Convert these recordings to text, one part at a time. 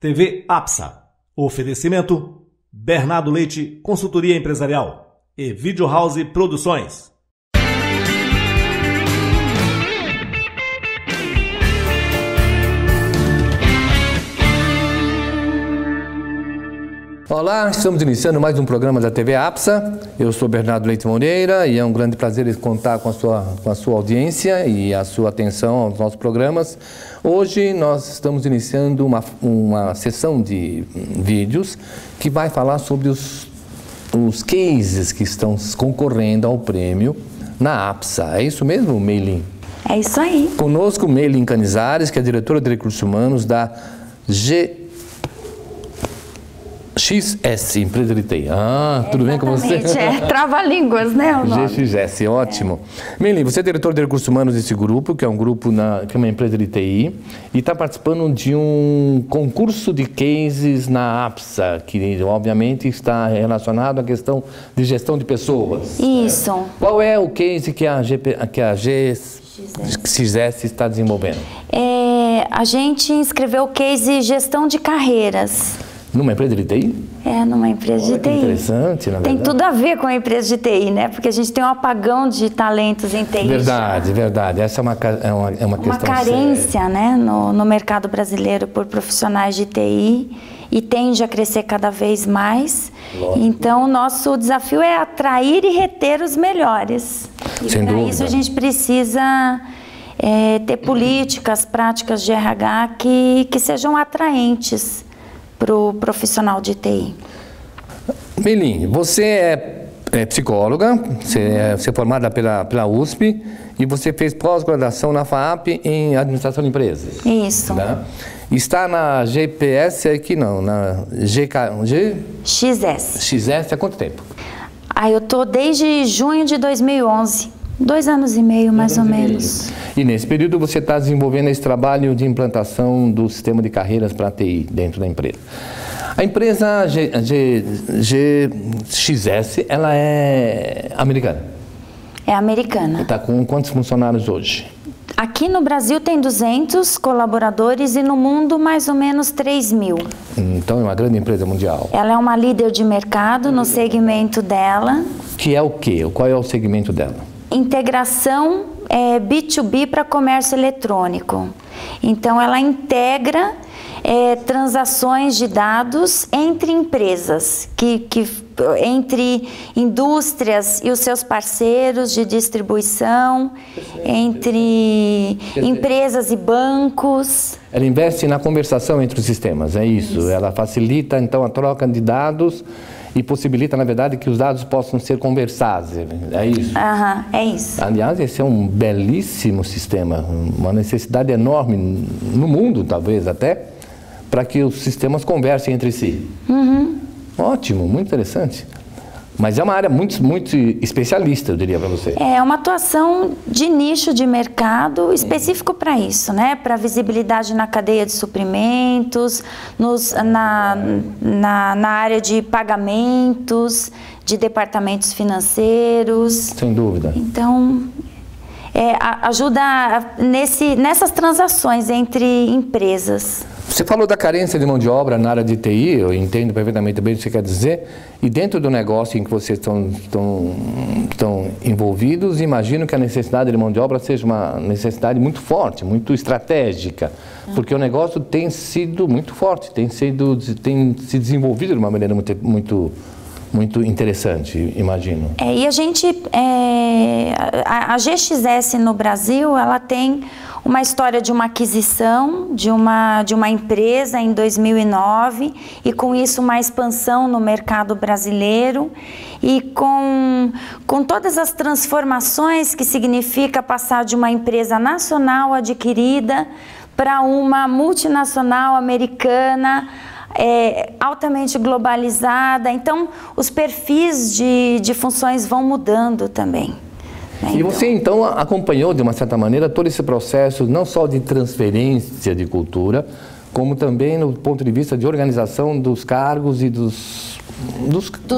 TV APSA. Oferecimento Bernardo Leite, Consultoria Empresarial e Video House Produções. Olá, estamos iniciando mais um programa da TV APSA. Eu sou Bernardo Leite Moreira e é um grande prazer contar com a sua audiência e a sua atenção aos nossos programas. Hoje nós estamos iniciando uma sessão de vídeos que vai falar sobre os cases que estão concorrendo ao prêmio na APSA. É isso mesmo, Meilin? É isso aí. Conosco, Meilin Canizares, que é diretora de Recursos Humanos da GXS, empresa de TI. Tudo bem com você? Trava-línguas, né? O nome. GXS, ótimo. Meilin, você é diretor de Recursos Humanos desse grupo, que é um grupo, que é uma empresa de TI, e está participando de um concurso de cases na APSA, que obviamente está relacionado à questão de gestão de pessoas. Isso. Qual é o case que a GXS está desenvolvendo? A gente inscreveu o case Gestão de Carreiras. Numa empresa de TI? Numa empresa de TI. Interessante, na verdade. Tem tudo a ver com a empresa de TI, né? Porque a gente tem um apagão de talentos em TI. Verdade, verdade. Essa é uma questão uma carência, séria, né, no mercado brasileiro por profissionais de TI e tende a crescer cada vez mais. Lógico. Então, o nosso desafio é atrair e reter os melhores. Sem dúvida. Para isso, a gente precisa ter políticas, práticas de RH que sejam atraentes para o profissional de TI. Meilin, você é psicóloga, você é formada pela USP e você fez pós-graduação na FAAP em Administração de Empresas. Isso. Né? Está na GPS aqui não, na XS. XS há quanto tempo? Eu estou desde junho de 2011. 2 anos e meio, mais ou menos. E nesse período você está desenvolvendo esse trabalho de implantação do sistema de carreiras para a TI dentro da empresa. A empresa GXS, ela é americana? É americana. Está com quantos funcionários hoje? Aqui no Brasil tem 200 colaboradores e no mundo mais ou menos 3.000. Então é uma grande empresa mundial. Ela é uma líder de mercado no segmento dela. Que é o quê? Qual é o segmento dela? Integração B2B para comércio eletrônico. Então, ela integra transações de dados entre empresas, entre indústrias e os seus parceiros de distribuição, entre empresas e bancos. Ela investe na conversação entre os sistemas, é isso. Ela facilita, então, a troca de dados e possibilita, na verdade, que os dados possam ser conversados, é isso? É isso. Aliás, esse é um belíssimo sistema, uma necessidade enorme no mundo, talvez até, para que os sistemas conversem entre si. Ótimo, muito interessante. Mas é uma área muito especialista, eu diria para você. É uma atuação de nicho de mercado específico para isso, né? Para visibilidade na cadeia de suprimentos, na área de pagamentos, de departamentos financeiros. Sem dúvida. Então, ajuda nessas transações entre empresas. Você falou da carência de mão de obra na área de TI, eu entendo perfeitamente bem o que você quer dizer, e dentro do negócio em que vocês estão envolvidos, imagino que a necessidade de mão de obra seja uma necessidade muito forte, muito estratégica, porque o negócio tem sido muito forte, tem se desenvolvido de uma maneira muito interessante, imagino. E a gente, a GXS no Brasil, ela tem uma história de uma aquisição de uma empresa em 2009 e com isso uma expansão no mercado brasileiro e com todas as transformações que significa passar de uma empresa nacional adquirida para uma multinacional americana altamente globalizada. Então, os perfis de funções vão mudando também. E você, então, acompanhou, de uma certa maneira, todo esse processo, não só de transferência de cultura, como também no ponto de vista de organização dos cargos e dos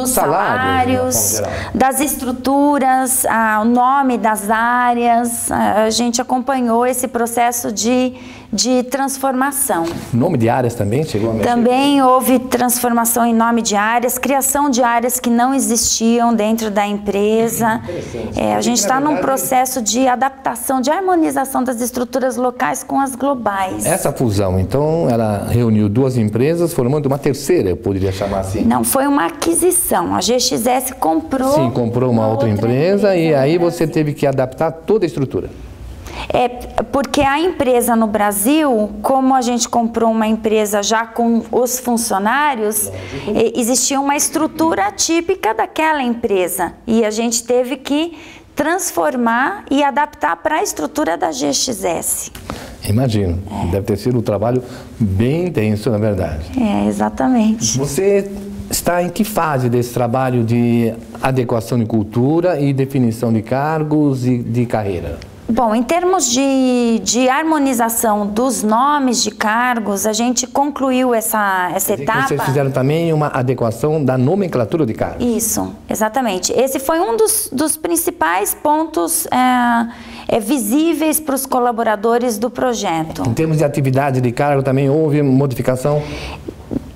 salários, das estruturas, o nome das áreas. A gente acompanhou esse processo de de transformação. Nome de áreas também chegou a mexer? Também houve transformação em nome de áreas, criação de áreas que não existiam dentro da empresa. A gente está num processo de adaptação, de harmonização das estruturas locais com as globais. Essa fusão, então, ela reuniu duas empresas, formando uma terceira, eu poderia chamar assim? Não, foi uma aquisição. A GXS comprou... Sim, comprou uma outra empresa e aí você teve que adaptar toda a estrutura. Porque a empresa no Brasil, como a gente comprou uma empresa já com os funcionários, existia uma estrutura típica daquela empresa e a gente teve que transformar e adaptar para a estrutura da GXS. Imagino, deve ter sido um trabalho bem intenso, na verdade. Exatamente. Você está em que fase desse trabalho de adequação de cultura e definição de cargos e de carreira? Bom, em termos de harmonização dos nomes de cargos, a gente concluiu essa etapa. Vocês fizeram também uma adequação da nomenclatura de cargos. Isso, exatamente. Esse foi um dos principais pontos visíveis para os colaboradores do projeto. Em termos de atividade de cargo também houve modificação?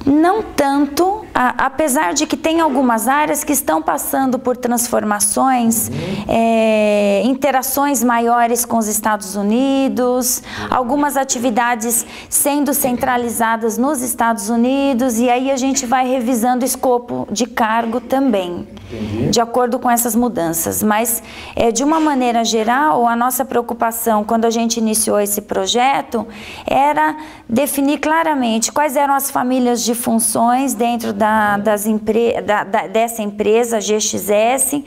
Não tanto, apesar de que tem algumas áreas que estão passando por transformações, interações maiores com os Estados Unidos, algumas atividades sendo centralizadas nos Estados Unidos, e aí a gente vai revisando o escopo de cargo também, de acordo com essas mudanças. Mas, de uma maneira geral, a nossa preocupação quando a gente iniciou esse projeto era definir claramente quais eram as famílias de funções dentro dessa empresa GXS,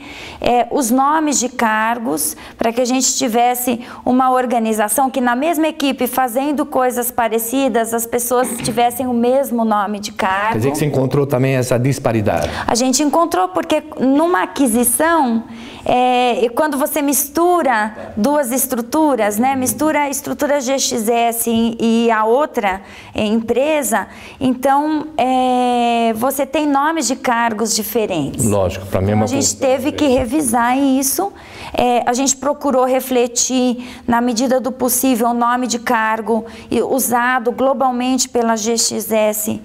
os nomes de cargos, para que a gente tivesse uma organização que na mesma equipe, fazendo coisas parecidas, as pessoas tivessem o mesmo nome de cargo. Quer dizer que você encontrou também essa disparidade? A gente encontrou porque numa aquisição, quando você mistura duas estruturas, né, mistura a estrutura GXS e a outra empresa, então você tem nomes de cargos diferentes. Lógico, para mim é uma coisa. A gente teve que revisar isso. A gente procurou refletir, na medida do possível, o nome de cargo usado globalmente pela GXS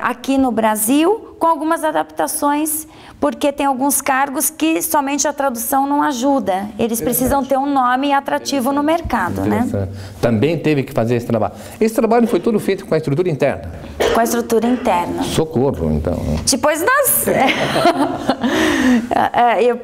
aqui no Brasil, com algumas adaptações, porque tem alguns cargos que somente a tradução não ajuda. Eles precisam ter um nome atrativo no mercado, né? Também teve que fazer esse trabalho. Esse trabalho foi todo feito com a estrutura interna? Com a estrutura interna. Socorro, então. Depois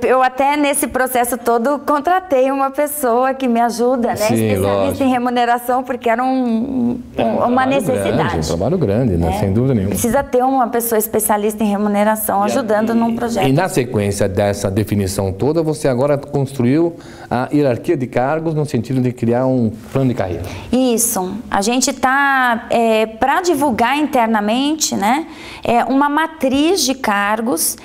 eu até nesse processo todo contratei uma pessoa que me ajuda, né? Sim, especialista lógico. em remuneração, porque era uma necessidade. Um trabalho grande, né? Sem dúvida nenhuma. Precisa ter uma pessoa especialista em remuneração ajudando num projeto. E na sequência dessa definição toda, você agora construiu a hierarquia de cargos no sentido de criar um plano de carreira. Isso. A gente está, para divulgar internamente, né, uma matriz de cargos.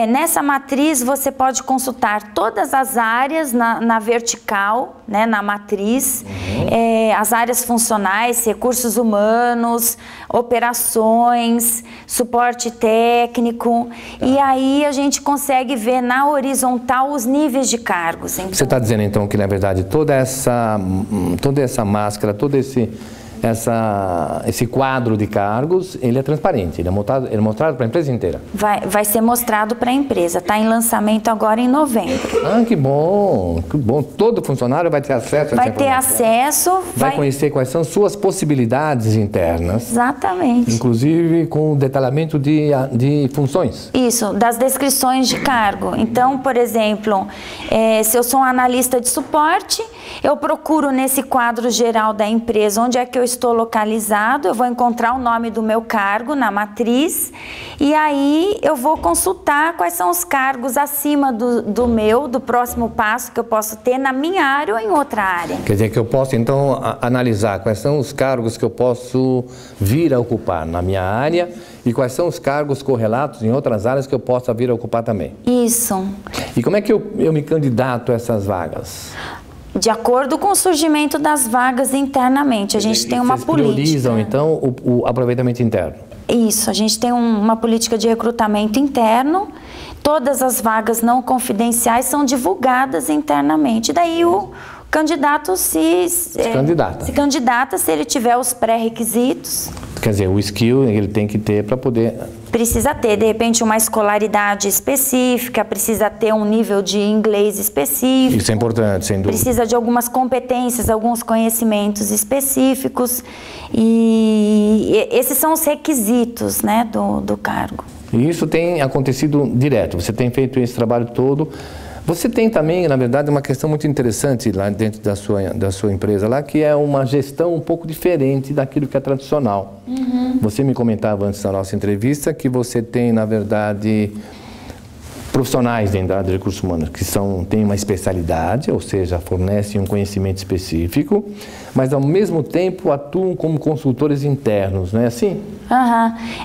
Nessa matriz você pode consultar todas as áreas na vertical, né, na matriz, as áreas funcionais, recursos humanos, operações, suporte técnico, e aí a gente consegue ver na horizontal os níveis de cargos. Então, você está dizendo então que na verdade toda essa máscara, todo esse quadro de cargos, ele é transparente, ele é mostrado para a empresa inteira? Vai ser mostrado para a empresa, está em lançamento agora em novembro. Ah, que bom, que bom. Todo funcionário vai ter acesso a essa informação. Vai ter acesso. Vai conhecer quais são suas possibilidades internas. Exatamente. Inclusive com o detalhamento de funções. Isso, das descrições de cargo. Então, por exemplo, se eu sou um analista de suporte, eu procuro nesse quadro geral da empresa onde é que eu estou localizado, eu vou encontrar o nome do meu cargo na matriz e aí eu vou consultar quais são os cargos acima do próximo passo que eu posso ter na minha área ou em outra área. Quer dizer que eu posso então analisar quais são os cargos que eu posso vir a ocupar na minha área e quais são os cargos correlatos em outras áreas que eu possa vir a ocupar também. Isso. E como é que eu me candidato a essas vagas? De acordo com o surgimento das vagas internamente, a gente tem uma política. Vocês priorizam, então, o aproveitamento interno? Isso, a gente tem uma política de recrutamento interno, todas as vagas não confidenciais são divulgadas internamente. Daí o o candidato se candidata se ele tiver os pré-requisitos. Quer dizer, o skill ele tem que ter para poder... Precisa ter, de repente, uma escolaridade específica, precisa ter um nível de inglês específico. Isso é importante, sem dúvida. Precisa de algumas competências, alguns conhecimentos específicos. E esses são os requisitos, né, do cargo. E isso tem acontecido direto, você tem feito esse trabalho todo. Você tem também, na verdade, uma questão muito interessante lá dentro da sua empresa, lá, que é uma gestão um pouco diferente daquilo que é tradicional. Você me comentava antes da nossa entrevista que você tem, na verdade, profissionais dentro da área de recursos humanos que têm uma especialidade, ou seja, fornecem um conhecimento específico, mas ao mesmo tempo atuam como consultores internos, não é assim?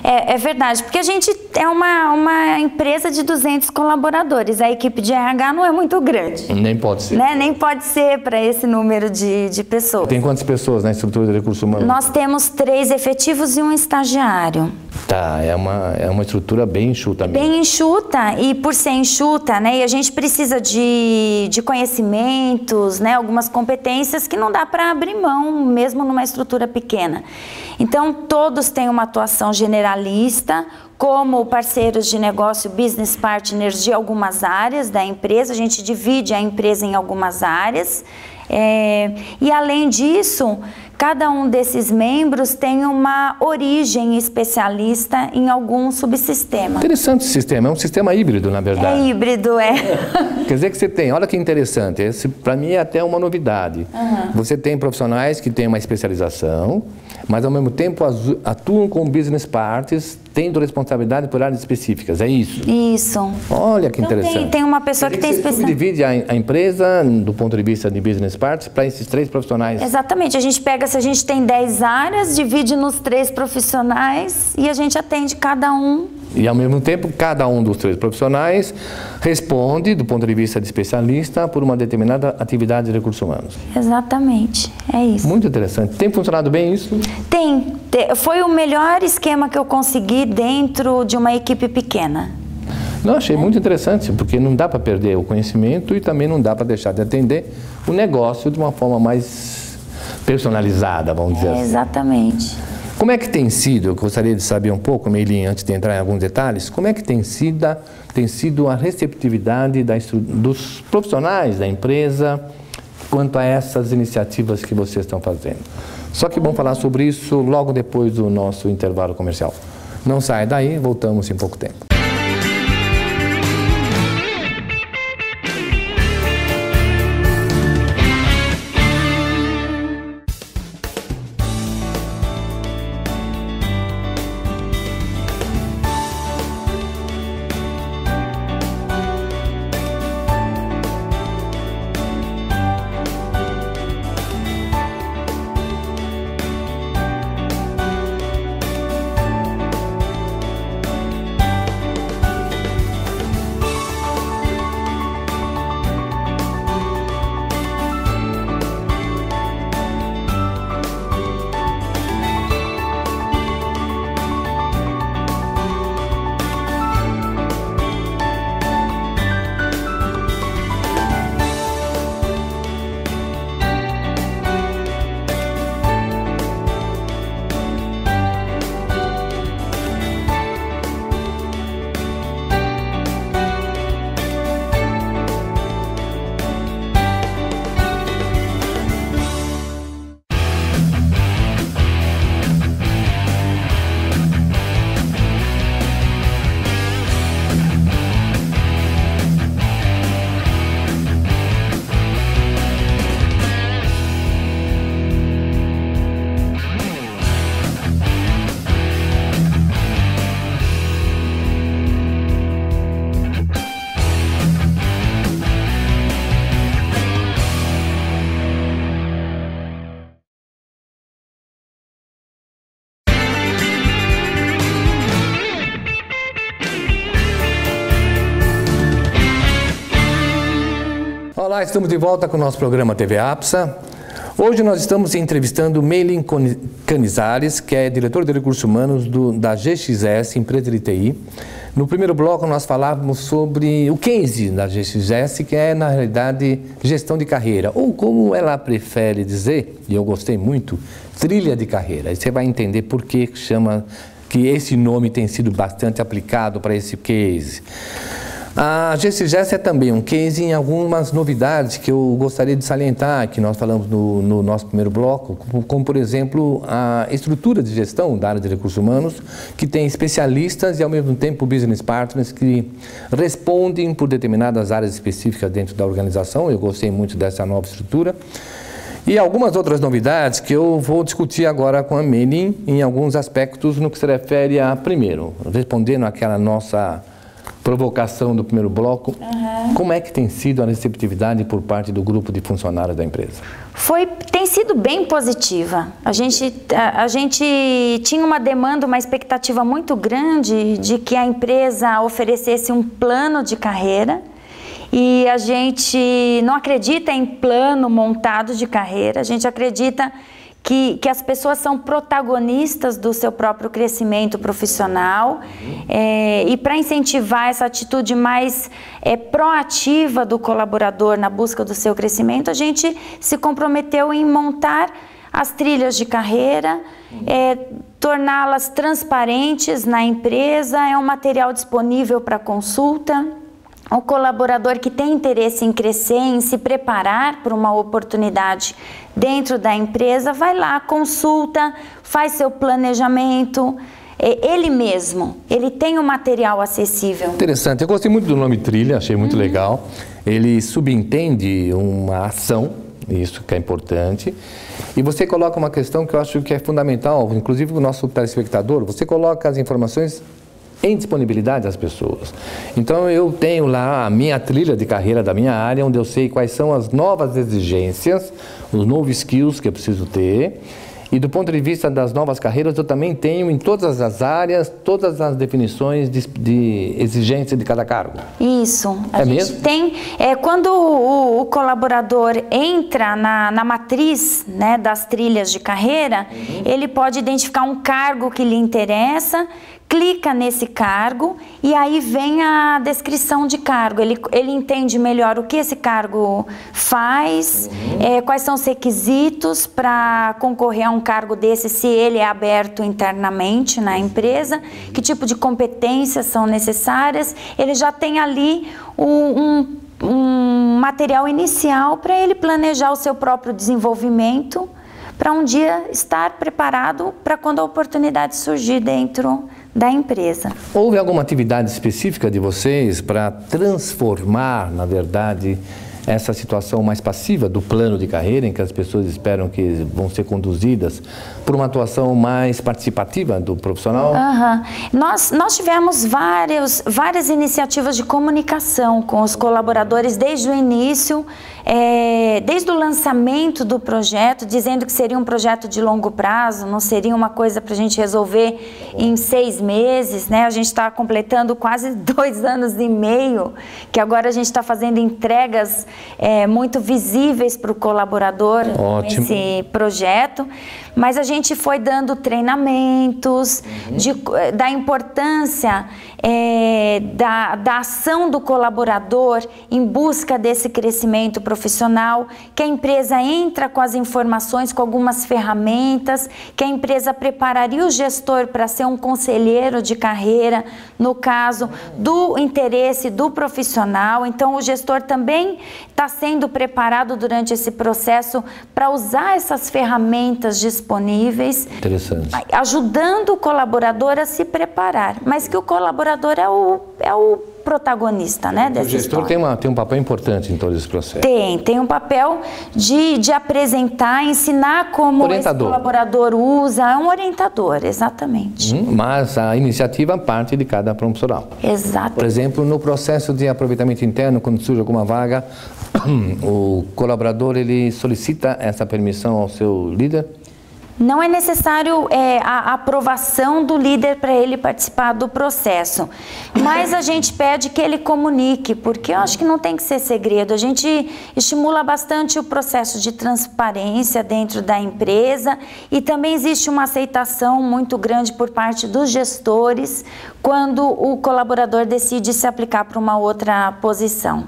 É verdade, porque a gente é uma empresa de 200 colaboradores, a equipe de RH não é muito grande. Nem pode ser. Né? Nem pode ser para esse número de pessoas. Tem quantas pessoas na estrutura de recursos humanos? Nós temos 3 efetivos e um estagiário. Tá, é uma estrutura bem enxuta mesmo. Bem enxuta, e por ser enxuta, né, e a gente precisa de conhecimentos, né, algumas competências que não dá para abrir mão, mesmo numa estrutura pequena. Então, todos têm uma atuação generalista, como parceiros de negócio, business partners de algumas áreas da empresa, a gente divide a empresa em algumas áreas. E além disso, cada um desses membros tem uma origem especialista em algum subsistema. Interessante esse sistema, é um sistema híbrido, na verdade. É híbrido, é. Quer dizer que você tem, olha que interessante, esse para mim é até uma novidade. Você tem profissionais que têm uma especialização, mas ao mesmo tempo atuam com business partners, tendo responsabilidade por áreas específicas, é isso? Isso. Olha que então, interessante. Tem uma pessoa que tem especialização. Você divide a empresa do ponto de vista de business partners para esses 3 profissionais. Exatamente, a gente pega, se a gente tem 10 áreas, divide nos 3 profissionais e a gente atende cada um. E ao mesmo tempo, cada um dos 3 profissionais responde, do ponto de vista de especialista, por uma determinada atividade de recursos humanos. Exatamente, é isso. Muito interessante. Tem funcionado bem isso? Tem. Foi o melhor esquema que eu consegui dentro de uma equipe pequena. Não, achei muito interessante, porque não dá para perder o conhecimento e também não dá para deixar de atender o negócio de uma forma mais personalizada, vamos dizer assim. Exatamente. Como é que tem sido, eu gostaria de saber um pouco, Meilinha, antes de entrar em alguns detalhes, como é que tem sido a receptividade dos profissionais da empresa quanto a essas iniciativas que vocês estão fazendo? Só que vamos falar sobre isso logo depois do nosso intervalo comercial. Não saia daí, voltamos em pouco tempo. Olá, estamos de volta com o nosso programa TV APSA. Hoje nós estamos entrevistando Meilin Canizares, que é diretor de recursos humanos da GXS, empresa de TI. No primeiro bloco nós falávamos sobre o case da GXS, que é na realidade gestão de carreira, ou como ela prefere dizer, e eu gostei muito, trilha de carreira. E você vai entender por que chama, que esse nome tem sido bastante aplicado para esse case. A GXS é também um case em algumas novidades que eu gostaria de salientar, que nós falamos no nosso primeiro bloco, como por exemplo a estrutura de gestão da área de recursos humanos, que tem especialistas e ao mesmo tempo business partners que respondem por determinadas áreas específicas dentro da organização. Eu gostei muito dessa nova estrutura. E algumas outras novidades que eu vou discutir agora com a Meilin em alguns aspectos no que se refere a, primeiro, respondendo àquela nossa provocação do primeiro bloco, como é que tem sido a receptividade por parte do grupo de funcionários da empresa? Tem sido bem positiva. A gente tinha uma demanda, uma expectativa muito grande de que a empresa oferecesse um plano de carreira, e a gente não acredita em plano montado de carreira, a gente acredita que as pessoas são protagonistas do seu próprio crescimento profissional, e para incentivar essa atitude mais proativa do colaborador na busca do seu crescimento, a gente se comprometeu em montar as trilhas de carreira, torná-las transparentes na empresa, é um material disponível para consulta. O colaborador que tem interesse em crescer, em se preparar para uma oportunidade dentro da empresa, vai lá, consulta, faz seu planejamento, ele mesmo, ele tem um material acessível. Interessante, eu gostei muito do nome trilha, achei muito legal. Ele subentende uma ação, isso que é importante, e você coloca uma questão que eu acho que é fundamental, inclusive o nosso telespectador, você coloca as informações em disponibilidade às pessoas. Então eu tenho lá a minha trilha de carreira da minha área, onde eu sei quais são as novas exigências, os novos skills que eu preciso ter. E do ponto de vista das novas carreiras, eu também tenho em todas as áreas, todas as definições de exigência de cada cargo. Isso. A gente mesmo? Tem, quando o colaborador entra na matriz, né, das trilhas de carreira, ele pode identificar um cargo que lhe interessa, clica nesse cargo e aí vem a descrição de cargo. Ele entende melhor o que esse cargo faz, quais são os requisitos para concorrer a um cargo desse, se ele é aberto internamente na empresa, que tipo de competências são necessárias. Ele já tem ali um material inicial para ele planejar o seu próprio desenvolvimento, para um dia estar preparado para quando a oportunidade surgir dentro da empresa. Houve alguma atividade específica de vocês para transformar, na verdade, essa situação mais passiva do plano de carreira, em que as pessoas esperam que vão ser conduzidas por uma atuação mais participativa do profissional? Nós tivemos várias iniciativas de comunicação com os colaboradores desde o início, desde o lançamento do projeto, dizendo que seria um projeto de longo prazo, não seria uma coisa para a gente resolver em 6 meses, né? A gente está completando quase 2 anos e meio, que agora a gente está fazendo entregas muito visíveis para o colaborador. Ótimo. Nesse projeto, mas a gente foi dando treinamentos da importância da ação do colaborador em busca desse crescimento profissional, que a empresa entra com as informações, com algumas ferramentas, que a empresa prepararia o gestor para ser um conselheiro de carreira, no caso do interesse do profissional. Então o gestor também está sendo preparado durante esse processo para usar essas ferramentas disponíveis, ajudando o colaborador a se preparar, mas que o colaborador é o protagonista, né, dessa história. O gestor tem um papel importante em todo esse processo. Tem um papel de apresentar, ensinar como esse colaborador usa, é um orientador, exatamente. Mas a iniciativa parte de cada profissional. Exato. Por exemplo, no processo de aproveitamento interno, quando surge alguma vaga, o colaborador ele solicita essa permissão ao seu líder? Não é necessário a aprovação do líder para ele participar do processo, mas a gente pede que ele comunique, porque eu acho que não tem que ser segredo. A gente estimula bastante o processo de transparência dentro da empresa e também existe uma aceitação muito grande por parte dos gestores quando o colaborador decide se aplicar para uma outra posição.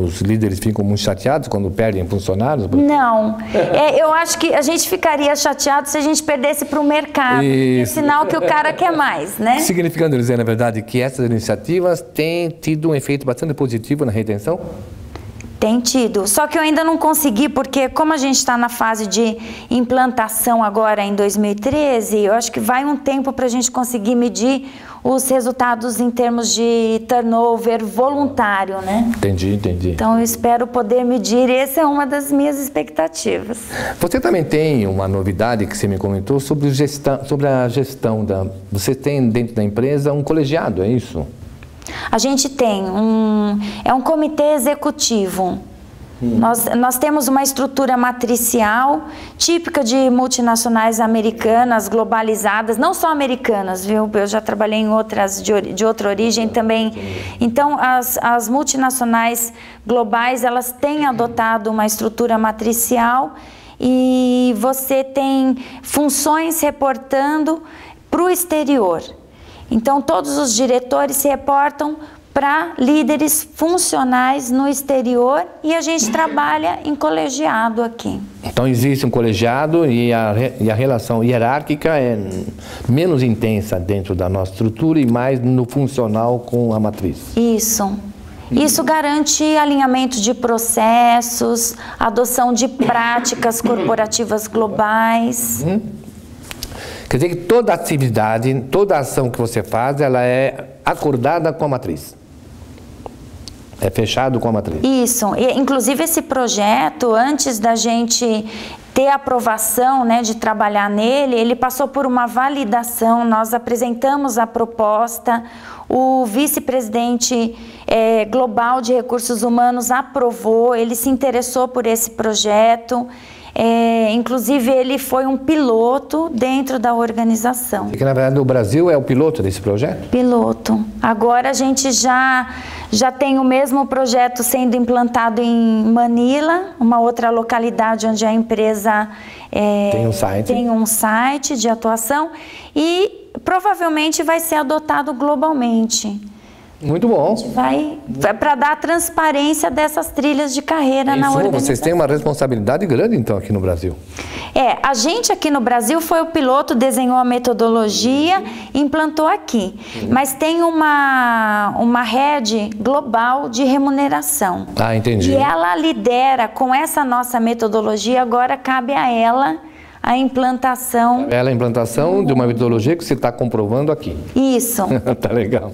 Os líderes ficam muito chateados quando perdem funcionários? Não, eu acho que a gente ficaria chateado se a gente perdesse para o mercado, é sinal que o cara quer mais, né? Significando dizer, na verdade, que essas iniciativas têm tido um efeito bastante positivo na retenção? Tem tido, só que eu ainda não consegui, porque como a gente está na fase de implantação agora em 2013, eu acho que vai um tempo para a gente conseguir medir os resultados em termos de turnover voluntário, né? Entendi. Então eu espero poder medir, essa é uma das minhas expectativas. Você também tem uma novidade que você me comentou sobre a gestão Você tem dentro da empresa um colegiado, é isso? A gente tem um comitê executivo. Nós temos uma estrutura matricial típica de multinacionais americanas, globalizadas, não só americanas, viu? Eu já trabalhei em outras de outra origem também. Então, as multinacionais globais, elas têm adotado uma estrutura matricial e você tem funções reportando para o exterior. Então, todos os diretores se reportam para líderes funcionais no exterior e a gente trabalha em colegiado aqui. Então, existe um colegiado e a relação hierárquica é menos intensa dentro da nossa estrutura e mais no funcional com a matriz. Isso garante alinhamento de processos, adoção de práticas corporativas globais. Quer dizer que toda atividade, toda ação que você faz, ela é acordada com a matriz. É fechado com a matriz. Isso. E, inclusive, esse projeto, antes da gente ter aprovação, né, de trabalhar nele, ele passou por uma validação, nós apresentamos a proposta, o vice-presidente global de recursos humanos aprovou, ele se interessou por esse projeto. Inclusive, ele foi um piloto dentro da organização. Porque, na verdade, o Brasil é o piloto desse projeto? Piloto. Agora a gente já tem o mesmo projeto sendo implantado em Manila, uma outra localidade onde a empresa tem um site de atuação e provavelmente vai ser adotado globalmente. Muito bom. Vai para dar a transparência dessas trilhas de carreira na organização. Vocês têm uma responsabilidade grande, então, aqui no Brasil. A gente aqui no Brasil foi o piloto, desenhou a metodologia e implantou aqui. Mas tem uma rede global de remuneração. Ah, entendi. E ela lidera com essa nossa metodologia, agora cabe a ela a implantação. A implantação de uma metodologia que você está comprovando aqui. Isso. Tá legal.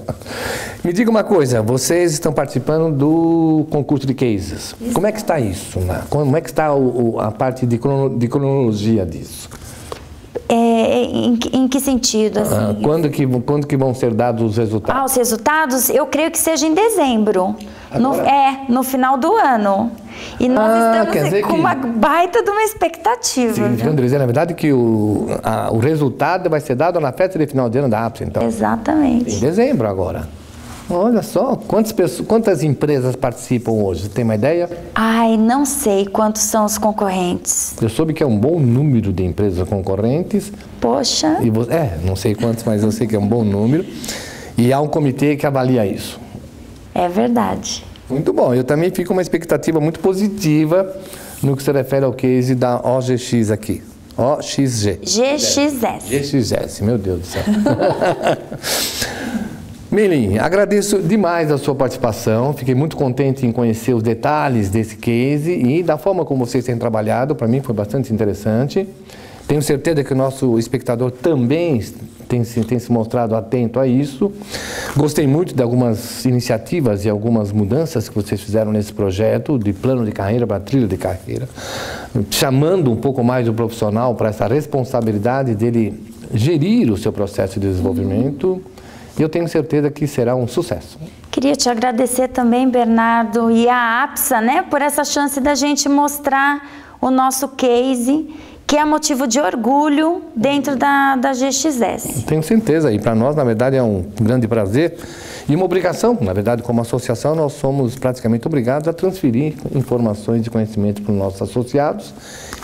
Me diga uma coisa, vocês estão participando do concurso de cases. Isso. Como é que está isso? Como é que está a parte de cronologia disso? Em que sentido? Assim? Quando que vão ser dados os resultados? Os resultados, eu creio que seja em dezembro. No final do ano. E nós estamos com uma baita de uma expectativa. Significando dizer, na verdade, que o resultado vai ser dado na festa de final de ano da APSA, então. Exatamente. Em dezembro agora. Olha só, quantas empresas participam hoje? Você tem uma ideia? Não sei quantos são os concorrentes. Eu soube que é um bom número de empresas concorrentes. Poxa. Não sei quantos, mas eu sei que é um bom número. E há um comitê que avalia isso. É verdade. Muito bom. Eu também fico com uma expectativa muito positiva no que se refere ao case da OGX aqui. OXG. GXS, meu Deus do céu. Meilin, agradeço demais a sua participação, fiquei muito contente em conhecer os detalhes desse case e da forma como vocês têm trabalhado, para mim foi bastante interessante. Tenho certeza que o nosso espectador também tem se mostrado atento a isso. Gostei muito de algumas iniciativas e algumas mudanças que vocês fizeram nesse projeto, de plano de carreira para trilha de carreira, chamando um pouco mais o profissional para essa responsabilidade dele gerir o seu processo de desenvolvimento. E eu tenho certeza que será um sucesso. Queria te agradecer também, Bernardo, e a APSA, né, por essa chance da gente mostrar o nosso case, que é motivo de orgulho dentro da GXS. Tenho certeza, e para nós, na verdade, é um grande prazer e uma obrigação. Na verdade, como associação, nós somos praticamente obrigados a transferir informações e conhecimento para os nossos associados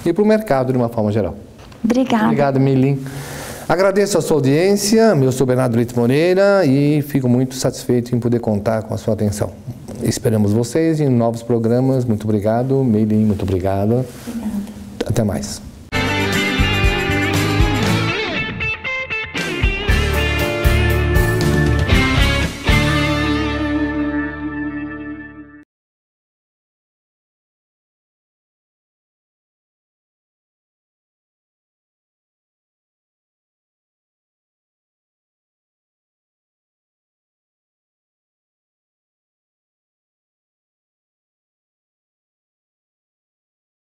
e para o mercado de uma forma geral. Obrigada. Obrigado, Meilin. Agradeço a sua audiência, eu sou Bernardo Leite Moreira e fico muito satisfeito em poder contar com a sua atenção. Esperamos vocês em novos programas. Muito obrigado, Meilin, muito obrigado. Obrigada. Até mais.